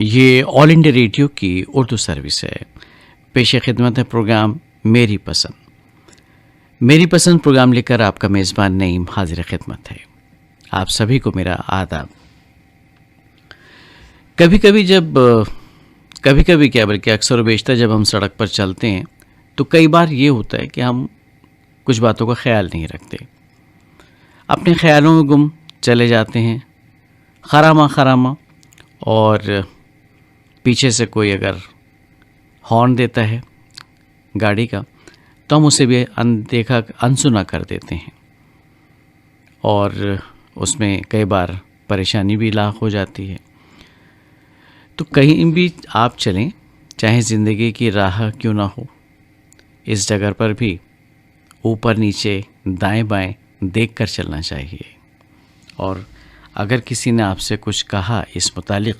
ये all India radio की Urdu service है। पेश खिदमत है प्रोग्राम मेरी पसंद। मेरी पसंद प्रोग्राम लेकर आपका मेज़बान नईम हाजिर खिदमत है। आप सभी को मेरा आदाब। कभी कभी क्या बल्कि अक्सर व बेशतर जब हम सड़क पर चलते हैं तो कई बार ये होता है कि हम कुछ बातों का ख्याल नहीं रखते, अपने ख्यालों में गुम चले जाते हैं खरामा और पीछे से कोई अगर हॉर्न देता है गाड़ी का तो हम उसे भी अनदेखा अनसुना कर देते हैं और उसमें कई बार परेशानी भी लाख हो जाती है। तो कहीं भी आप चलें, चाहे ज़िंदगी की राह क्यों ना हो, इस जगह पर भी ऊपर नीचे दाएं बाएं देख कर चलना चाहिए। और अगर किसी ने आपसे कुछ कहा इस मुतालिक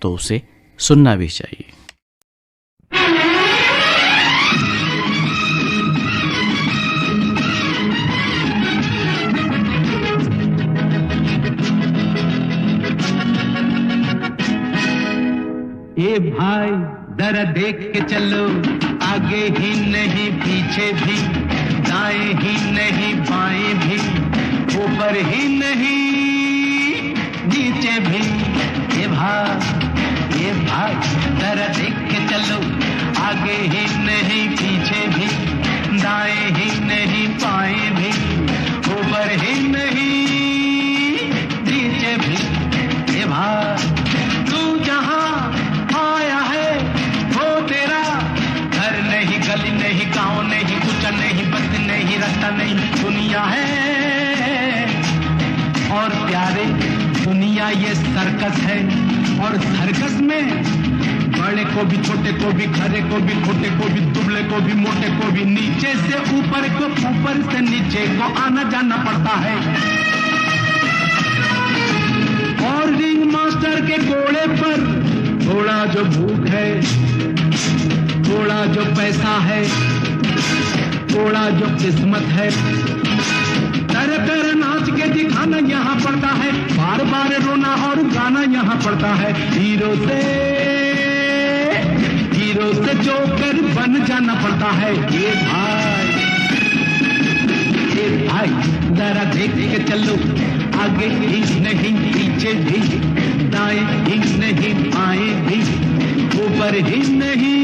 तो उसे सुनना भी चाहिए। ए भाई जरा देख के चलो, आगे ही नहीं पीछे भी, दाएं ही नहीं बाएं भी, ऊपर ही नहीं नीचे भी। ए भाई जरा देख के चलो, आगे ही नहीं पीछे भी, दाएं ही नहीं बाएं भी, ऊपर ही नहीं नीचे भी। ए भाई तू जहां आया है वो तेरा घर नहीं, गली नहीं, गांव नहीं, कुछ नहीं, बस नहीं, रास्ता नहीं, दुनिया है। और प्यारे दुनिया ये सर्कस है, और सर्कस में बड़े को भी, छोटे को भी, खरे को भी, खोटे को भी, दुबले को भी, मोटे को भी, नीचे से ऊपर को, ऊपर से नीचे को आना जाना पड़ता है। और रिंग मास्टर के घोड़े पर थोड़ा जो भूख है, थोड़ा जो पैसा है, थोड़ा जो किस्मत है, तरह नाच के दिखाना यहाँ पड़ता है, बार बार रोना और गाना यहाँ पड़ता है। हीरो से जोकर बन जाना पड़ता है। ये भाई जरा देख के चलो, आगे ही नहीं पीछे भी, दाएं ही नहीं बाएं भी, ऊपर ही नहीं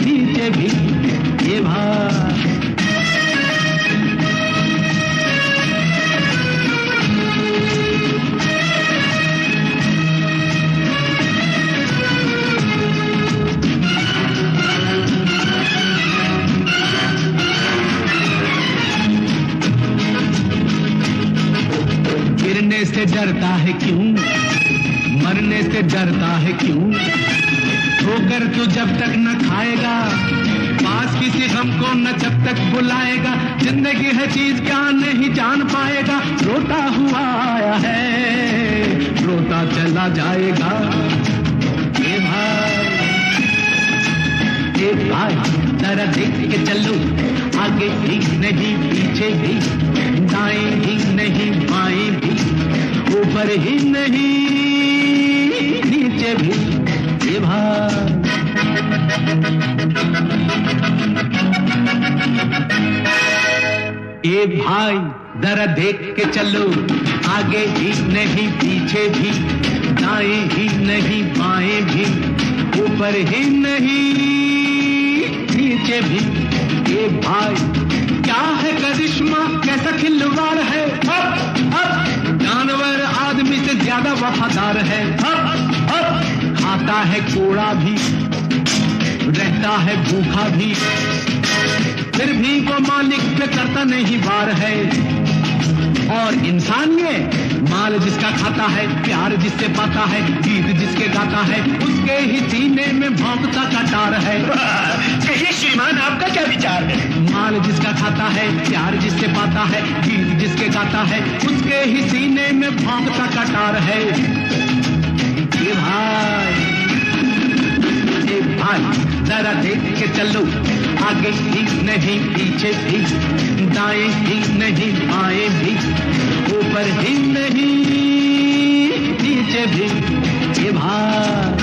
नीचे भी। ये भाई गिरने से डरता है क्यों, मरने से डरता है क्यों, ठोकर तो जब तक न खाएगा, पास किसी गम को न जब तक बुलाएगा, जिंदगी है चीज क्या नहीं जान पाएगा, रोता हुआ आया है रोता चला जाएगा। ये भाई जरा देख के चलो, आगे ही नहीं पीछे भी, दाएं ही नहीं बाएं भी, ऊपर ही नहीं नीचे भी। ये भाई जरा देख के चलो, आगे ही नहीं पीछे भी, दाएं ही नहीं बाएं भी, ऊपर ही नहीं नीचे भी। ये भाई क्या है करिश्मा, कैसा खिलवाड़ है, जानवर आदमी से ज्यादा वफादार है, खाता है कोड़ा भी, रहता है भूखा भी, फिर भी वो मालिक पे करता नहीं वार है। और इंसान ये माल जिसका खाता है, प्यार जिससे पाता है, गीत जिसके गाता है, उसके ही सीने में भौंकता कटार है। कहिए श्रीमान, आपका क्या विचार है? माल जिसका खाता है, प्यार जिससे पाता है, गीत जिसके गाता है, उसके ही सीने में भौंकता कटार है। ये भाई जरा देख के चलो, आगे ही नहीं पीछे भी, दाएं ही नहीं बाएं भी, ऊपर ही नहीं पीछे भी ये भाग।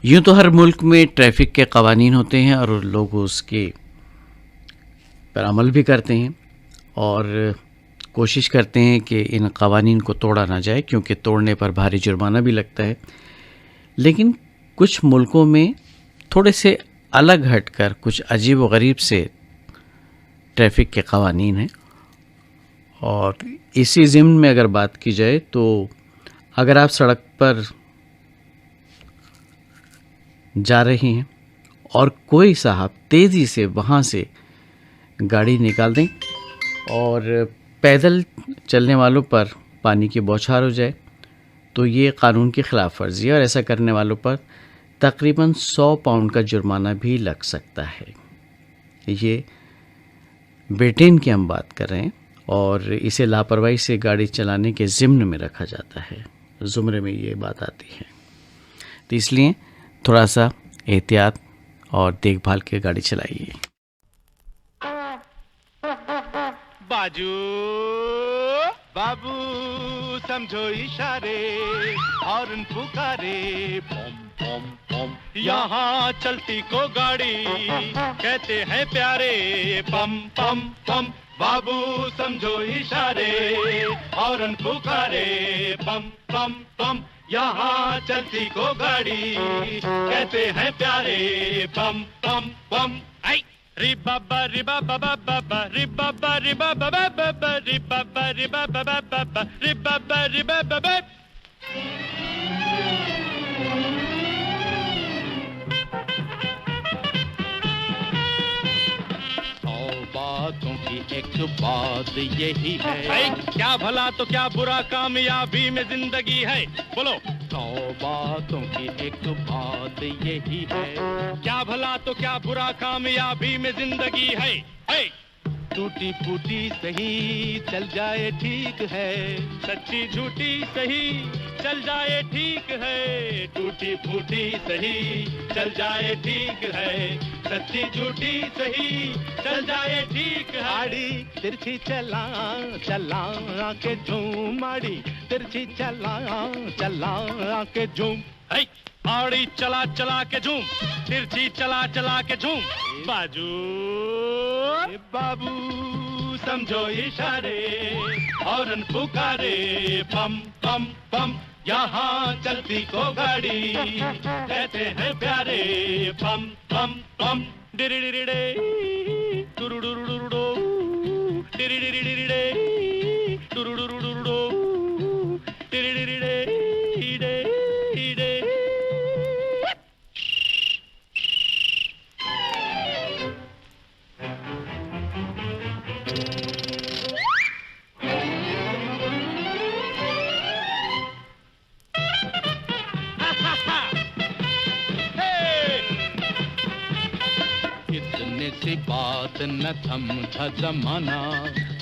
यूँ तो हर मुल्क में ट्रैफिक के कवानीन होते हैं और लोग उसके पर अमल भी करते हैं और कोशिश करते हैं कि इन कवानीन को तोड़ा ना जाए, क्योंकि तोड़ने पर भारी जुर्माना भी लगता है। लेकिन कुछ मुल्कों में थोड़े से अलग हटकर कुछ अजीब व गरीब से ट्रैफिक के कवानीन हैं। और इसी ज़िम्न में अगर बात की जाए तो अगर आप सड़क पर जा रहे हैं और कोई साहब तेज़ी से वहाँ से गाड़ी निकाल दें और पैदल चलने वालों पर पानी की बौछार हो जाए, तो ये कानून की खिलाफ वर्जी है और ऐसा करने वालों पर तकरीबन 100 पाउंड का जुर्माना भी लग सकता है। ये ब्रिटेन की हम बात कर रहे हैं और इसे लापरवाही से गाड़ी चलाने के ज़िम्न में रखा जाता है, ज़ुमरे में ये बात आती है। तो इसलिए थोड़ा सा एहतियात और देखभाल के गाड़ी चलाइए। बाजू बाबू समझो इशारे, हॉर्न पुकारे, पम पम पम, यहाँ चलती को गाड़ी कहते हैं प्यारे, पम पम पम। बाबू समझो इशारे, हॉर्न पुकारे, पम पम पम, यहाँ चलती को गाड़ी कहते हैं प्यारे, पम पम पम। आई रि बाबा रि बाबा बाबा रि बाबा रि बाबा बाबा रि बाबा रि बाबा बाबा रि बाबा रि बाबा। बातों की एक बात यही है, क्या भला तो क्या बुरा कामयाबी में जिंदगी है, बोलो। 100 बातों की एक बात यही है, क्या भला तो क्या बुरा कामयाबी में जिंदगी है। टूटी फूटी सही चल जाए ठीक है, सच्ची झूठी सही चल जाए ठीक है, टूटी फूटी सही चल जाए ठीक है, सच्ची झूठी सही चल जाए ठीक है। आड़ी तिरछी चला चला के झूम, आड़ी तिरछी चला चला के झूम, आड़ी चला चला के झूम, तिरछी चला चला के झूम। बाजू बाबू समझो इशारे, हॉर्न पुकारे, पम पम पम, यहाँ चलती को गाड़ी कहते हैं प्यारे, पम पम पम। डिरिडिरिडे टुरुडुरुडुरुडो, डिरिडिरिडिरिडे टुरुडुरुडुरुडो, डिरिडिरिडे ईडे ईडे। से बात न थमता जमाना,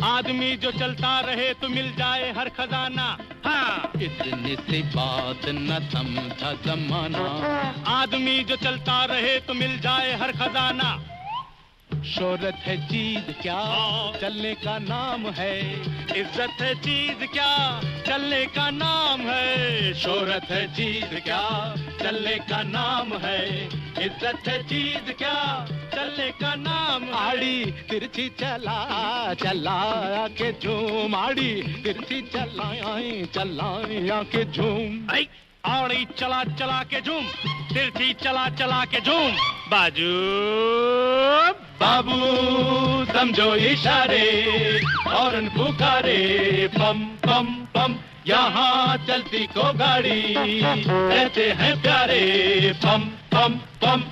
आदमी जो चलता रहे तो मिल जाए हर खजाना। हाँ, इतने से बात न थमता जमाना, आदमी जो चलता रहे तो मिल जाए हर खजाना। शोहरत है चीज क्या चलने का नाम है, इज्जत है चीज क्या चलने का नाम है, शोहरत है चीज क्या चलने का नाम है, इज्जत है चीज क्या चलने का नाम। आड़ी तिरछी चला चला के झूम, आड़ी तिरछी चला चला के झूम, आड़ी चला चला के झूम, तिरछी चला चला के झूम। बाजू बाबू समझो इशारे, हॉर्न पुकारे, पम पम पम, यहाँ चलती को गाड़ी कहते हैं प्यारे, पम पम पम।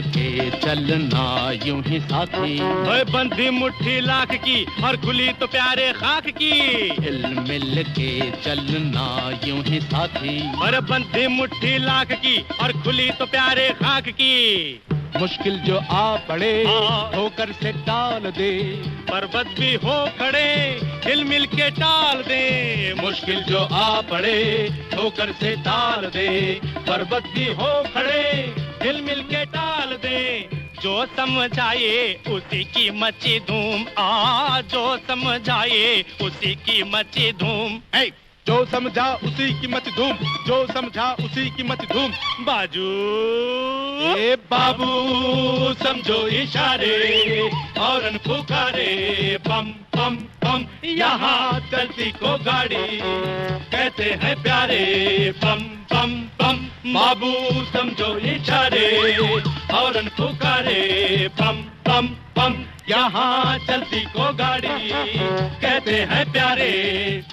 के चलना यूं ही साथी, ओए बंधी मुट्ठी लाख की और खुली तो प्यारे खाक की। हिल मिल के चलना यूं ही साथी, और बंधी मुट्ठी लाख की और खुली तो प्यारे खाक की। मुश्किल जो आ पड़े ठोकर से टाल दे, पर्वत भी हो खड़े हिल मिल के टाल दे। मुश्किल जो आ पड़े ठोकर से टाल दे, पर्वत भी हो खड़े हिल मिल के टाल दे। जो समझाए उसी की मची धूम, जो समझाए उसी की मची धूम। जो समझा उसी की मत धूम, जो समझा उसी की मत धूम। बाजू ए बाबू समझो इशारे और पुकारे, पम पम पम यहाँ चलती को गाड़ी कहते हैं प्यारे, पम पम पम। बाबू समझो इशारे और पुकारे, पम पम पम यहाँ चलती को गाड़ी कहते हैं प्यारे,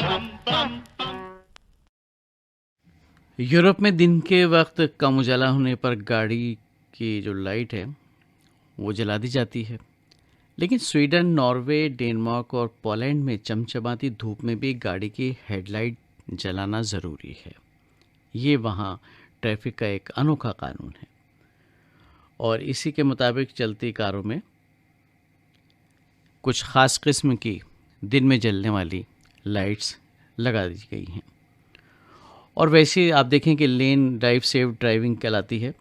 पम पम। यूरोप में दिन के वक्त कम उजाला होने पर गाड़ी की जो लाइट है वो जला दी जाती है, लेकिन स्वीडन, नॉर्वे, डेनमार्क और पोलैंड में चमचमाती धूप में भी गाड़ी की हेडलाइट जलाना ज़रूरी है। ये वहाँ ट्रैफिक का एक अनोखा कानून है और इसी के मुताबिक चलती कारों में कुछ ख़ास किस्म की दिन में जलने वाली लाइट्स लगा दी गई हैं। और वैसे आप देखें कि लेन ड्राइव सेफ ड्राइविंग कहलाती है,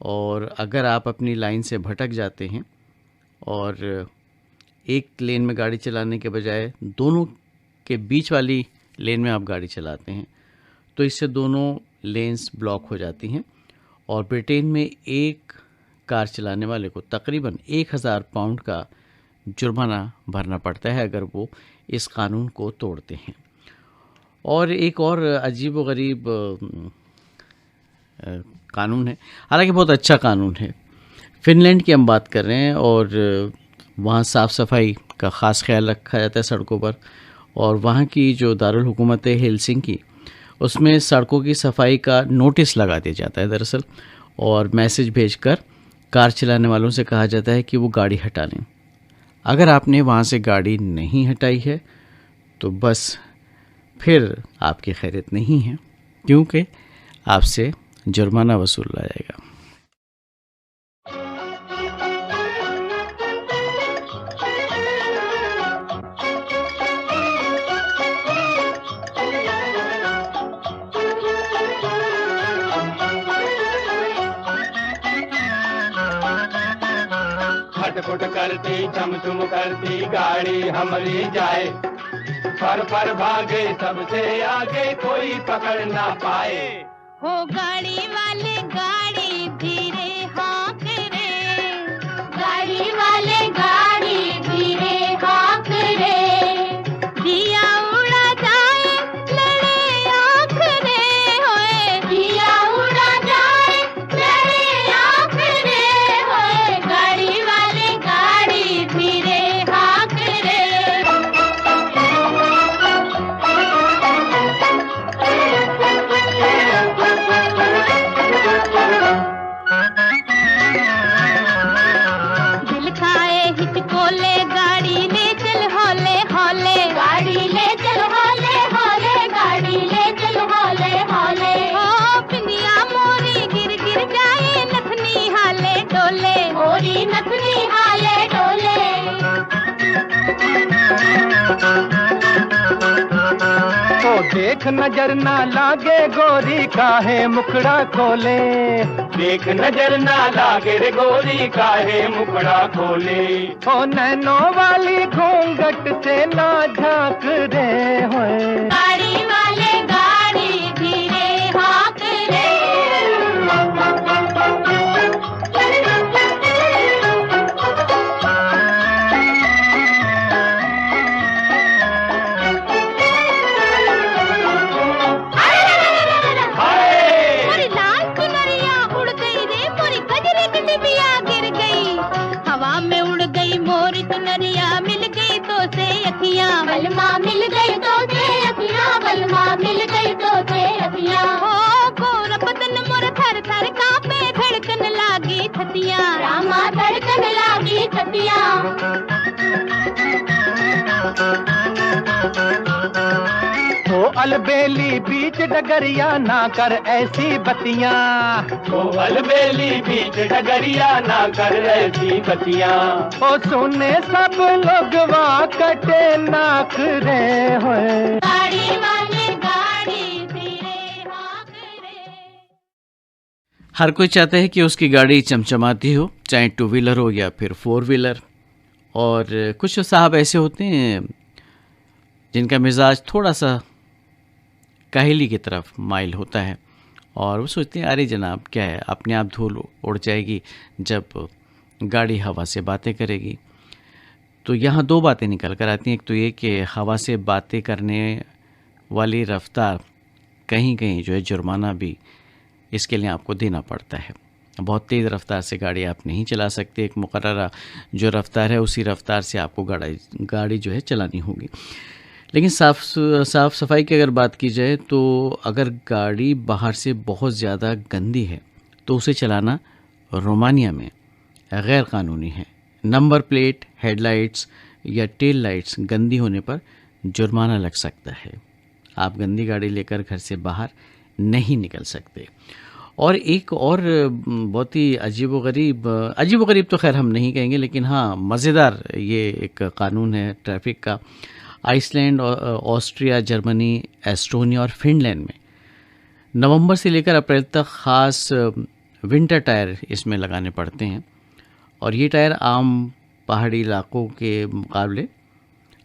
और अगर आप अपनी लाइन से भटक जाते हैं और एक लेन में गाड़ी चलाने के बजाय दोनों के बीच वाली लेन में आप गाड़ी चलाते हैं तो इससे दोनों लेन्स ब्लॉक हो जाती हैं। और ब्रिटेन में एक कार चलाने वाले को तकरीबन 1000 पाउंड का जुर्माना भरना पड़ता है अगर वो इस कानून को तोड़ते हैं। और एक और अजीब व गरीब कानून है, हालांकि बहुत अच्छा कानून है। फिनलैंड की हम बात कर रहे हैं और वहाँ साफ़ सफाई का ख़ास ख्याल रखा जाता है सड़कों पर। और वहाँ की जो दारुल हुकूमत है हेलसिंकी, उसमें सड़कों की सफाई का नोटिस लगा दिया जाता है दरअसल, और मैसेज भेजकर कार चलाने वालों से कहा जाता है कि वो गाड़ी हटा लें। अगर आपने वहाँ से गाड़ी नहीं हटाई है तो बस फिर आपकी खैरियत नहीं है, क्योंकि आपसे जुर्माना वसूला जाएगा। खटखट करती चमचुम करती गाड़ी हमारी जाए, पर भागे सबसे आगे कोई पकड़ ना पाए। हो गाड़ी वाले गाड़ी धीरे हाँक रे, गाड़ी वाले गाड़ी धीरे हाँक रे। दिया उड़ा जाए लड़े आँख रे, होए दिया उड़ा जाए लड़े आँख रे, होए गाड़ी वाले गाड़ी धीरे हाँक रे। दिल खाए हिचकोले गाड़ी ले चल हौले हौले, गाड़ी ले चल हौले हौले, गाड़ी ले चल हौले हौले। ओ पिंदिया मोरी गिर गिर जाए नथनी हाले डोले, मोरी नथनी हाले डोले। तो देख नजर ना लागे गोरी काहे मुखड़ा खोले, देख नजर ना लागे रे गोरी काहे मुखड़ा खोले। ओ नैनों वाली घूंघट से ना झांक रे, होए गाड़ी वाले गाड़ी धीरे हाँक रे। मोरी लाल चुनरिया उड़ गई रे, मोरी गजरे की डिबिया गिर गई। हवा में उड़ गई मोरी चुनरिया, मिल गई तो से अखियां, बलमा मिल गई तो से अखियां, बलमा मिल गई तो से अखियां। हो गोरा बदन मोर थर थर कांपे, धड़कन लागी छतियां। कटिया। ओ अलबेली बीच डगरिया ना कर ऐसी बतियां, ओ अलबेली बीच डगरिया ना कर ऐसी बतियां। ओ सुने सब लोग वहाँ कटे नाक रे होए, गाड़ी वाले गाड़ी धीरे हाँक रे। हर कोई चाहता है कि उसकी गाड़ी चमचमाती हो, चाहे टू व्हीलर हो या फिर फोर व्हीलर। और कुछ साहब ऐसे होते हैं जिनका मिजाज थोड़ा सा काहली की तरफ माइल होता है और वो सोचते हैं अरे जनाब क्या है, अपने आप धूल उड़ जाएगी जब गाड़ी हवा से बातें करेगी। तो यहाँ दो बातें निकल कर आती हैं। एक तो ये कि हवा से बातें करने वाली रफ्तार कहीं कहीं जो है जुर्माना भी इसके लिए आपको देना पड़ता है। बहुत तेज़ रफ्तार से गाड़ी आप नहीं चला सकते, एक मुकर्ररा जो रफ्तार है उसी रफ्तार से आपको गाड़ी जो है चलानी होगी। लेकिन साफ़ सफाई की अगर बात की जाए तो अगर गाड़ी बाहर से बहुत ज़्यादा गंदी है तो उसे चलाना रोमानिया में गैर कानूनी है। नंबर प्लेट, हेडलाइट्स या टेल लाइट्स गंदी होने पर जुर्माना लग सकता है। आप गंदी गाड़ी लेकर घर से बाहर नहीं निकल सकते। और एक और बहुत ही अजीबोगरीब तो खैर हम नहीं कहेंगे, लेकिन हाँ मज़ेदार ये एक कानून है ट्रैफिक का। आइसलैंड, ऑस्ट्रिया, जर्मनी, एस्टोनिया और फिनलैंड में नवंबर से लेकर अप्रैल तक ख़ास विंटर टायर इसमें लगाने पड़ते हैं। और ये टायर आम पहाड़ी इलाकों के मुकाबले,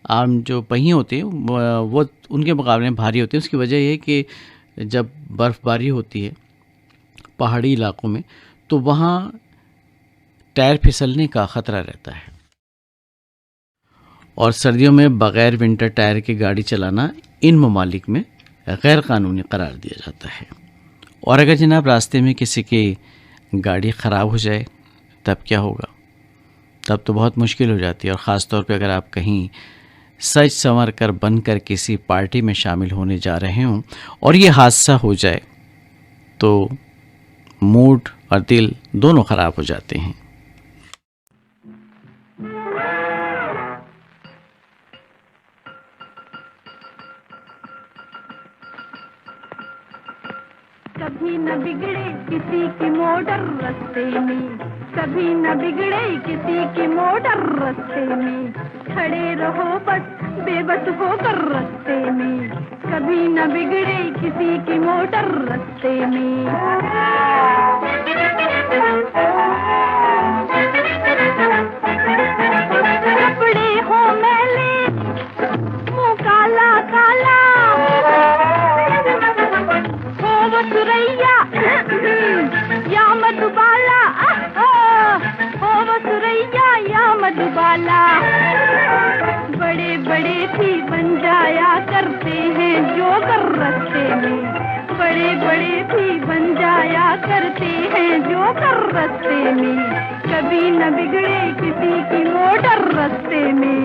आम जो पहिए होते हैं वो उनके मुकाबले भारी होते हैं। उसकी वजह ये है कि जब बर्फ़बारी होती है पहाड़ी इलाकों में तो वहाँ टायर फिसलने का ख़तरा रहता है। और सर्दियों में बग़ैर विंटर टायर की गाड़ी चलाना इन ममालिक में गैर कानूनी करार दिया जाता है। और अगर जनाब रास्ते में किसी की गाड़ी ख़राब हो जाए तब क्या होगा? तब तो बहुत मुश्किल हो जाती है। और ख़ास तौर पे अगर आप कहीं सज संवर कर बनकर किसी पार्टी में शामिल होने जा रहे हों और ये हादसा हो जाए तो मूड और दिल दोनों ख़राब हो जाते हैं। कभी न बिगड़े किसी की मोटर रास्ते में, कभी न बिगड़े किसी की मोटर रास्ते में, खड़े रहो बस बेबस होकर रास्ते में, कभी न बिगड़े किसी की मोटर रास्ते में। कपड़े हो मैले, मुँह काला काला, हो सुरैया या मधुबाला, हो सुरैया या मधुबाला। बड़े बड़े भी बन जाया करते हैं जो कर रास्ते में, बड़े बड़े भी बन जाया करते हैं जो कर रास्ते में, कभी न बिगड़े किसी की मोटर रास्ते में।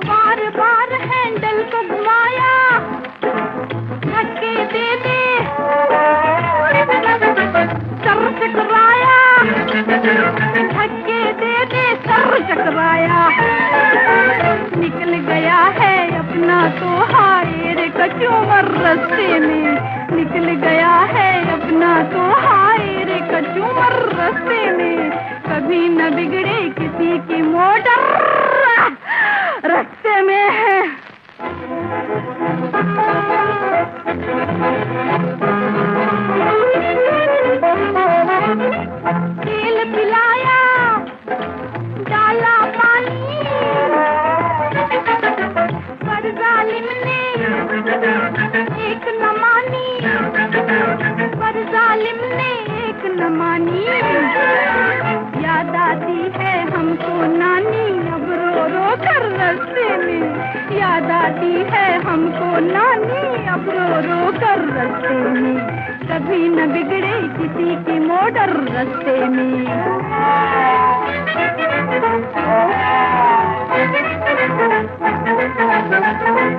बार बार हैंडल को घुमाया, धक्के दे दे सर चकराया, धक्के दे दे सर चकराया। निकल गया है अपना तो हाय रे कचूमर रास्ते में, निकल गया है अपना तो हाय रे कचूमर रास्ते में, कभी न बिगड़े किसी की मोटर रास्ते में है। तेल पिलाया, डाला पानी, पर जालिम ने एक न मानी, पर जालिम ने एक न मानी। याद आती है हमको नानी अब रो रो कर रास्ते में, याद आती है हमको नानी अब रो रो कर रास्ते में, कभी न बिगड़े किसी की मोटर रास्ते में।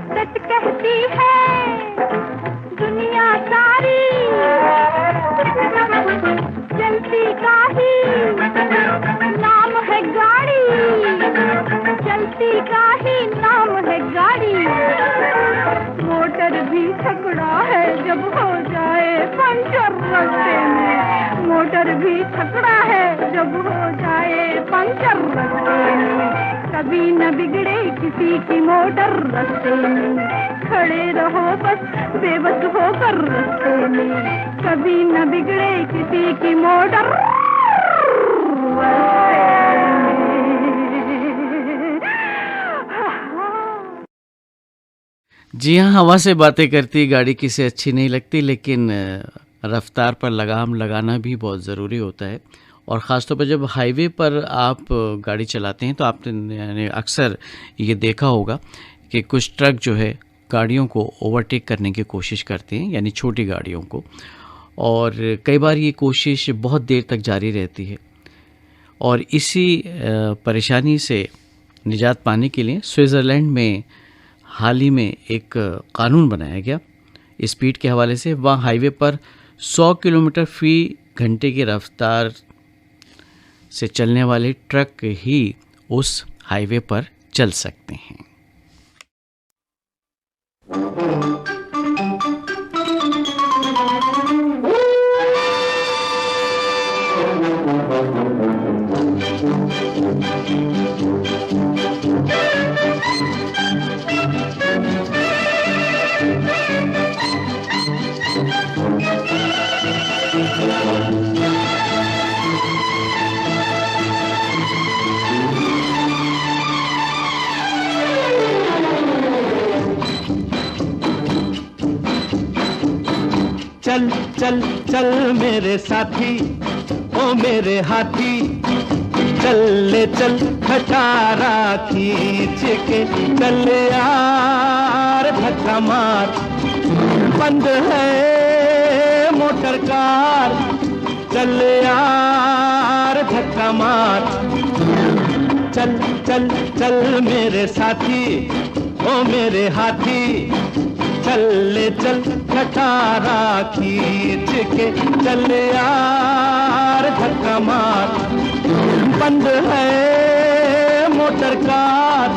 सच कहती है दुनिया चलती का ही नाम है गाड़ी, चलती का ही नाम है गाड़ी। मोटर भी छकड़ा है जब हो जाए पंचर रास्ते में, मोटर भी छकड़ा है जब हो जाए पंचर रास्ते में। कभी न बिगड़े किसी की मोटर रास्ते में, खड़े रहो बस बेबस होकर रास्ते में। कभी न बिगड़े किसी की मोटर जी हाँ, हवा से बातें करती गाड़ी किसे अच्छी नहीं लगती, लेकिन रफ्तार पर लगाम लगाना भी बहुत ज़रूरी होता है। और ख़ास तौर पर जब हाईवे पर आप गाड़ी चलाते हैं तो आपने अक्सर ये देखा होगा कि कुछ ट्रक जो है गाड़ियों को ओवरटेक करने की कोशिश करते हैं, यानी छोटी गाड़ियों को, और कई बार ये कोशिश बहुत देर तक जारी रहती है। और इसी परेशानी से निजात पाने के लिए स्विट्ज़रलैंड में हाल ही में एक कानून बनाया गया स्पीड के हवाले से। वहाँ हाईवे पर 100 किलोमीटर फी घंटे की रफ्तार से चलने वाले ट्रक ही उस हाईवे पर चल सकते हैं। चल चल चल मेरे साथी, ओ मेरे हाथी, चल ले चल खटारा खींच के, चल यार धक्का मार, बंद है मोटर कार, चल यार धक्का मार। चल चल चल मेरे साथी, ओ मेरे हाथी, चल ले चल खटारा खींच के, चल यार धक्का मार, बंद है मोटर कार,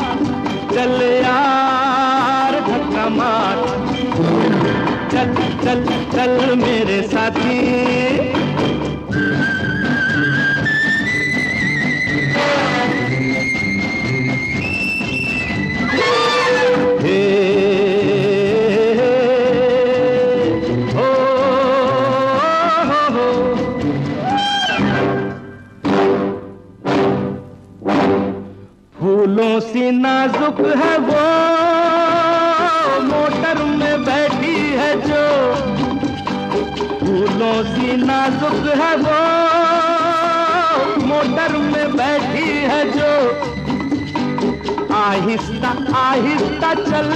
चल यार धक्का मार। चल चल चल मेरे साथी। फूलों सी नाजुक है वो मोटर में बैठी है जो, फूलों सी नाजुक है वो मोटर में बैठी है जो। आहिस्ता आहिस्ता चल,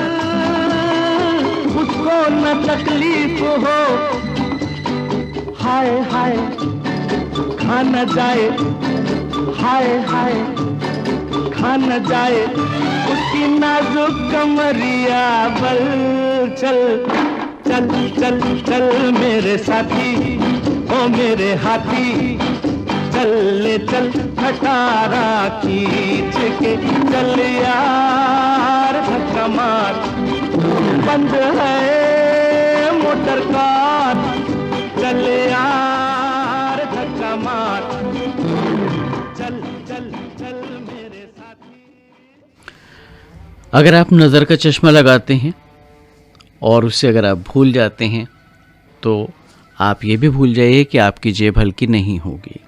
उसको न तकलीफ हो, हाय हाय खा न जाए, हाय हाय खा न जाए उसकी नाजुक कमरिया बल। चल चल चल चल मेरे साथी, ओ मेरे हाथी, चल ले चल खटारा खींच के, चल यार धक्का मार, बंद है मोटर कार, चल यार धक्का मार। चल चल चल मेरे साथी। अगर आप नज़र का चश्मा लगाते हैं और उससे अगर आप भूल जाते हैं तो आप ये भी भूल जाइए कि आपकी जेब हल्की नहीं होगी।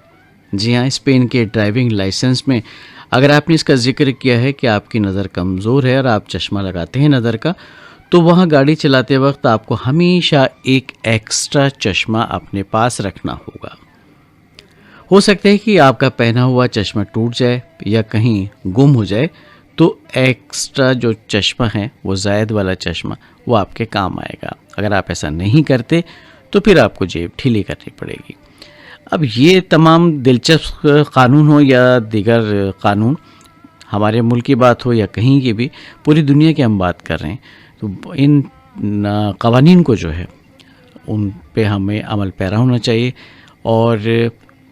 जी हाँ, स्पेन के ड्राइविंग लाइसेंस में अगर आपने इसका जिक्र किया है कि आपकी नज़र कमज़ोर है और आप चश्मा लगाते हैं नज़र का, तो वहाँ गाड़ी चलाते वक्त आपको हमेशा एक एक्स्ट्रा चश्मा अपने पास रखना होगा। हो सकता है कि आपका पहना हुआ चश्मा टूट जाए या कहीं गुम हो जाए, तो एक्स्ट्रा जो चश्मा है वो ज़ायद वाला चश्मा वो आपके काम आएगा। अगर आप ऐसा नहीं करते तो फिर आपको जेब ढीली करनी पड़ेगी। अब ये तमाम दिलचस्प कानून हो या दीगर कानून, हमारे मुल्क की बात हो या कहीं की भी, पूरी दुनिया की हम बात कर रहे हैं, तो इन कवानीन को जो है उन पे हमें अमल पैरा होना चाहिए और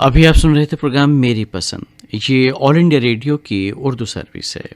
अभी आप सुन रहे थे प्रोग्राम मेरी पसंद। ये ऑल इंडिया रेडियो की उर्दू सर्विस है।